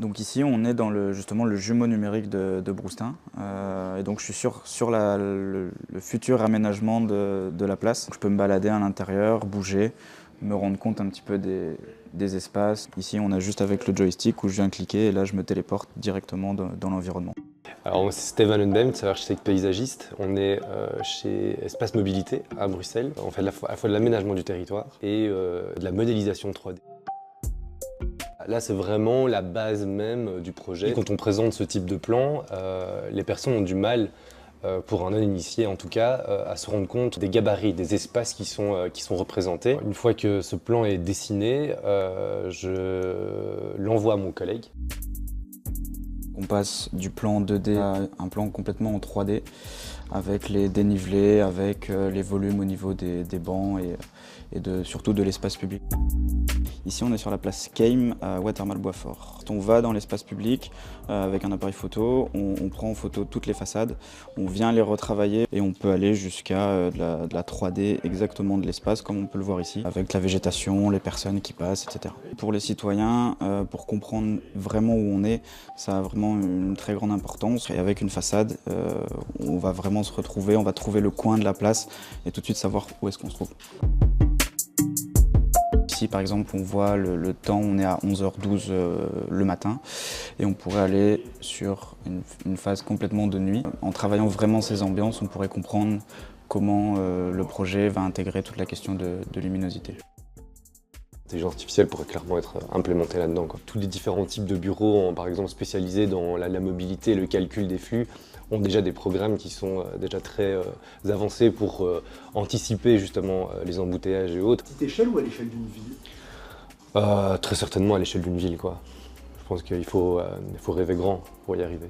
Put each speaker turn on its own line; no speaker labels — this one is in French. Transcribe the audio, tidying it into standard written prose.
Donc ici, on est dans justement le jumeau numérique de Broustin. Et donc je suis sur le futur aménagement de la place. Je peux me balader à l'intérieur, bouger, me rendre compte un petit peu des espaces. Ici, on a juste avec le joystick où je viens cliquer et là, je me téléporte directement dans l'environnement.
Alors, moi, c'est Steven Lundem, c'est architecte paysagiste. On est chez Espace Mobilité à Bruxelles. On fait à la fois de l'aménagement du territoire et de la modélisation 3D. Là, c'est vraiment la base même du projet. Et quand on présente ce type de plan, les personnes ont du mal, pour un non-initié en tout cas, à se rendre compte des gabarits, des espaces qui sont représentés. Une fois que ce plan est dessiné, je l'envoie à mon collègue.
On passe du plan 2D à un plan complètement en 3D, avec les dénivelés, avec les volumes au niveau des bancs et surtout de l'espace public. Ici, on est sur la place Keim à Watermael-Boisfort. On va dans l'espace public avec un appareil photo, on prend en photo toutes les façades, on vient les retravailler et on peut aller jusqu'à de la 3D exactement de l'espace, comme on peut le voir ici, avec la végétation, les personnes qui passent, etc. Pour les citoyens, pour comprendre vraiment où on est, ça a vraiment une très grande importance. Et avec une façade, on va vraiment se retrouver, on va trouver le coin de la place et tout de suite savoir où est-ce qu'on se trouve. Ici, par exemple, on voit le temps, on est à 11h12 le matin et on pourrait aller sur une phase complètement de nuit. En travaillant vraiment ces ambiances, on pourrait comprendre comment le projet va intégrer toute la question de luminosité.
L'intelligence artificielle pourrait clairement être implémentée là-dedans. Tous les différents types de bureaux, par exemple spécialisés dans la mobilité et le calcul des flux, ont déjà des programmes qui sont déjà très avancés pour anticiper justement les embouteillages et autres.
À petite échelle ou à l'échelle d'une ville?
Très certainement à l'échelle d'une ville, quoi. Je pense qu'il faut rêver grand pour y arriver.